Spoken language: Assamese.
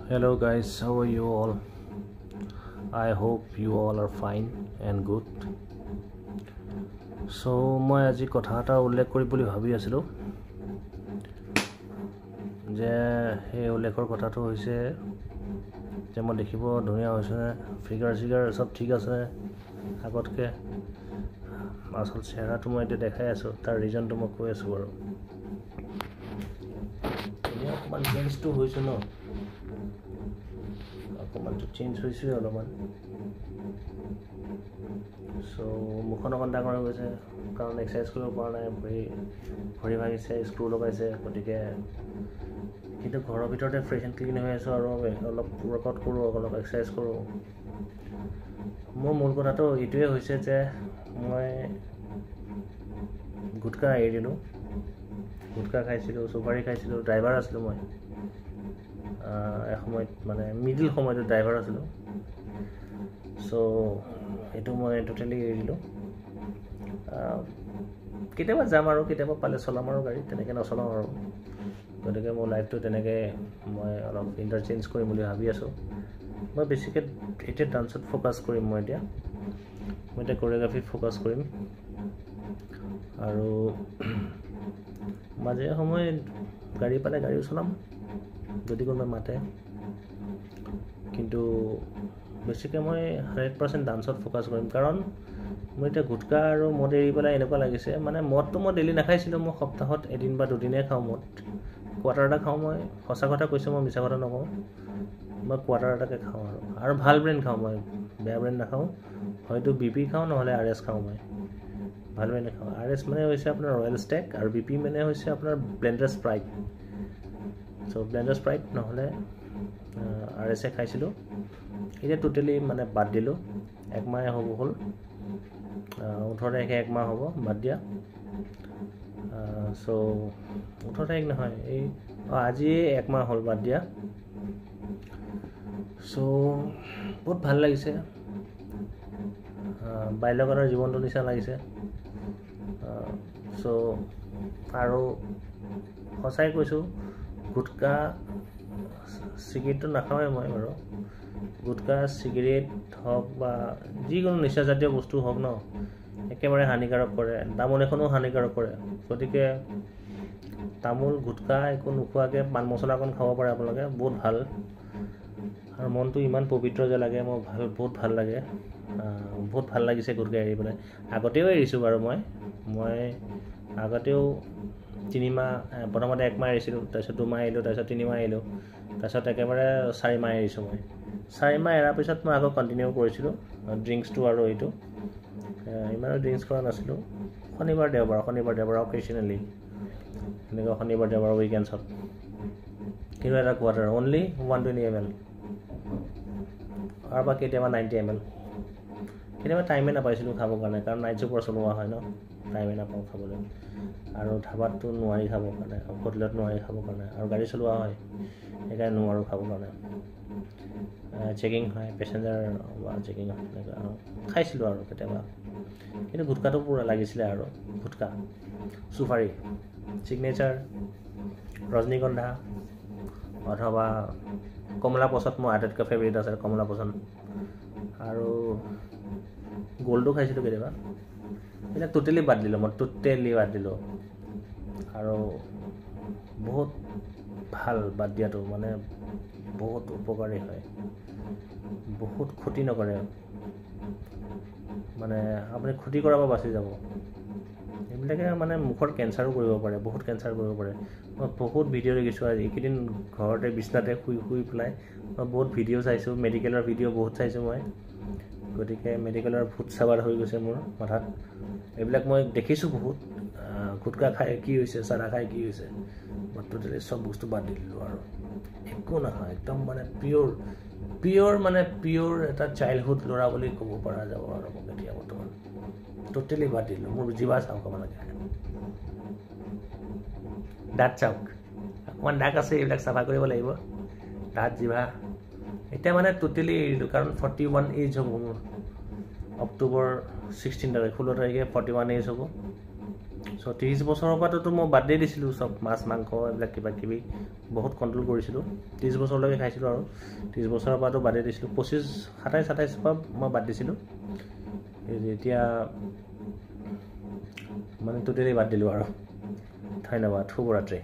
Hello guys, how are you all? I hope you all are fine and good. So মই আজি কথা এটা উল্লেখ কৰিম বুলি ভাবি আছিলোঁ যে এই উল্লেখৰ কথাটো হৈছে যে মই দেখিব ধুনীয়া হৈছে ফিগাৰ সব ঠিক আছে আগতকে আসল চেহাৰাটো মই এতিয়া দেখাই আছোঁ তাৰ ৰিজনটো মই কৈ আছোঁ বাৰু অকণমান চেঞ্জটো হৈছে ন অকণমানটো চেঞ্জ হৈছে অলপমান সো মুখন অকণ ডাঙৰ হৈ গৈছে কাৰণ এক্সাৰচাইজ কৰিব পৰা নাই ভৰি ভাঙিছে স্ক্ৰু লগাইছে গতিকে কিন্তু ঘৰৰ ভিতৰতে ফ্ৰেছ এণ্ড ক্লিন হৈ আছোঁ আৰু অলপ ৱৰ্কআউট কৰোঁ অলপ এক্সাৰচাইজ কৰোঁ মোৰ মূল কথাটো এইটোৱে হৈছে যে মই গুটকা এৰি দিলোঁ গুটকা খাইছিলোঁ চুপাৰী খাইছিলোঁ ড্ৰাইভাৰ আছিলোঁ মই এসময়ত মানে মিডিল সময়ত ড্ৰাইভাৰ আছিলোঁ সো এইটো মই টোটেলি এৰি দিলোঁ কেতিয়াবা যাম আৰু কেতিয়াবা পালে চলাম আৰু গাড়ী তেনেকৈ নচলাওঁ আৰু গতিকে মোৰ লাইফটো তেনেকৈ মই অলপ ইণ্টাৰচেঞ্জ কৰিম বুলি ভাবি আছোঁ মই বেছিকৈ এতিয়া ডান্সত ফ'কাছ কৰিম মই এতিয়া কোৰিঅ'গ্ৰাফিত ফ'কাছ কৰিম আৰু মাজে সময়ে গাড়ী পালে গাড়ীও চলাম যদি কোনোবাই মাতে কিন্তু বেছিকৈ মই 100% ডান্সত ফ'কাছ কৰিম কাৰণ মই এতিয়া গুটকা আৰু মদ এৰি পেলাই এনেকুৱা লাগিছে মানে মদটো মই ডেইলি নাখাইছিলোঁ মই সপ্তাহত এদিন বা দুদিনে খাওঁ মদ কোৱাৰ্টাৰ এটা খাওঁ মই সঁচা কথা কৈছোঁ মই মিছা কথা নকওঁ মই কোৱাৰ্টাৰ এটাকে খাওঁ আৰু ভাল ব্ৰেণ্ড খাওঁ মই বেয়া ব্ৰেণ্ড নাখাওঁ হয়তো BP খাওঁ নহ'লে RS খাওঁ মই ভাল ব্ৰেণ্ড নাখাওঁ RS মানে হৈছে আপোনাৰ ৰয়েল ষ্টেক আৰু BP মানে হৈছে আপোনাৰ ব্লেণ্ডাৰ স্প্ৰাইট চ' ব্লেণ্ডাৰ স্প্ৰাইট নহ'লে RS খাইছিলোঁ এতিয়া টোটেলি মানে বাদ দিলোঁ একমাহে হ'ব হ'ল 18 তাৰিখে একমাহ হ'ব বাদ দিয়া চ' 18 তাৰিখ নহয় এই আজি একমাহ হ'ল বাদ দিয়া চ' বহুত ভাল লাগিছে বাল্যকালৰ জীৱনটো নিচিনা লাগিছে চ' আৰু সঁচাই কৈছোঁ গুটকা চিগাৰেটটো নাখাওঁৱে মই বাৰু গুটকা চিগাৰেট হওক বা যিকোনো নিচাজাতীয় বস্তু হওক ন একেবাৰে হানিকাৰক কৰে তামোল এখনো হানিকাৰক কৰে গতিকে তামোল গুটকা একো নোখোৱাকৈ পাণ মছলা অকণ খাব পাৰে আপোনালোকে বহুত ভাল আৰু মনটো ইমান পবিত্ৰ যে লাগে মই বহুত ভাল লাগে বহুত ভাল লাগিছে গুটকা এৰি পেলাই আগতেও এৰিছোঁ বাৰু মই আগতেও 3 মাহ প্ৰথমতে 1 মাহ এৰিছিলোঁ তাৰপিছত 2 মাহ এৰিলোঁ তাৰপিছত 3 মাহ এৰিলোঁ তাৰপিছত একেবাৰে 4 মাহ এৰিছোঁ মই 4 মাহ এৰাৰ পিছত মই আকৌ কণ্টিনিউ কৰিছিলোঁ ড্ৰিংকছটো আৰু এইটো ইমানো ড্ৰিংকছ কৰা নাছিলোঁ শনিবাৰ দেওবাৰ অকেশ্যনেলি এনেকুৱা শনিবাৰ দেওবাৰ উইকেণ্ডছত কিন্তু এটা কোৱাৰ্টাৰ অনলি 120 ml আৰু বা কেতিয়াবা 90 ml কেতিয়াবা টাইমে নাপাইছিলোঁ খাবৰ কাৰণে কাৰণ নাইট চুপাৰ চলোৱা হয় ন টাইমে নাপাওঁ খাবলৈ আৰু ধাবাতটো নোৱাৰি খাবৰ কাৰণে হোটেলত নোৱাৰি খাবৰ কাৰণে আৰু গাড়ী চলোৱা হয় সেইকাৰণে নোৱাৰোঁ খাবৰ কাৰণে চেকিং হয় পেচেঞ্জাৰ বা চেকিং হয় তেনেকুৱা খাইছিলোঁ আৰু কেতিয়াবা কিন্তু গুটকাটো পূৰা লাগিছিলে আৰু গুটকা চুপাৰী ছিগনেচাৰ ৰজনীগন্ধা অথবা কমলা পচন্দ মোৰ আটাইতকৈ ফেভৰেট আছে কমলা পচন্দ আৰু গ'ল্ডো খাইছিলোঁ কেতিয়াবা এইবিলাক টোটেলি বাদ দিলোঁ আৰু বহুত ভাল বাদ দিয়াটো মানে বহুত উপকাৰী হয় বহুত ক্ষতি নকৰে মানে আপুনি ক্ষতি কৰাৰ পৰা বাচি যাব এইবিলাকে মানে মুখৰ কেঞ্চাৰো কৰিব পাৰে বহুত কেঞ্চাৰ কৰিব পাৰে মই বহুত ভিডিঅ' দেখিছোঁ আজি এইকেইদিন ঘৰতে বিচনাতে শুই পেলাই মই বহুত ভিডিঅ' চাইছোঁ মেডিকেলৰ ভিডিঅ' বহুত চাইছোঁ মই গতিকে মেডিকেলৰ ভূত চাবাৰ হৈ গৈছে মোৰ মাথাত এইবিলাক মই দেখিছোঁ বহুত গুটকা খাই কি হৈছে চাদা খাই কি হৈছে মই টোটেলি চব বস্তু বাদ দি দিলোঁ আৰু একো নহয় একদম মানে পিয়'ৰ এটা চাইল্ডহুড ল'ৰা বুলি ক'ব পৰা যাব আৰু মোক এতিয়া বৰ্তমান টোটেলি বাদ দিলোঁ মোৰ জিভা চাওক আপোনালোকে দাঁত চাওক অকণমান দাগ আছে এইবিলাক চাফা কৰিব লাগিব দাঁত জিভা এতিয়া মানে টোটেলি এৰিলোঁ কাৰণ 41 এজ হ'ব মোৰ অক্টোবৰ 16 তাৰিখে 16 তাৰিখে 41 এজ হ'ব চ' 30 বছৰৰ পৰাতো মই বাদ দিয়ে দিছিলোঁ চব মাছ মাংস এইবিলাক কিবা কিবি বহুত কণ্ট্ৰল কৰিছিলোঁ 30 বছৰলৈকে খাইছিলোঁ আৰু 30 বছৰৰ পৰাতো বাদেই দিছিলোঁ 25 27 পৰা মই বাদ দিছিলোঁ এতিয়া মানে টোটেলি বাদ দিলোঁ আৰু ধন্যবাদ শুভৰাত্ৰি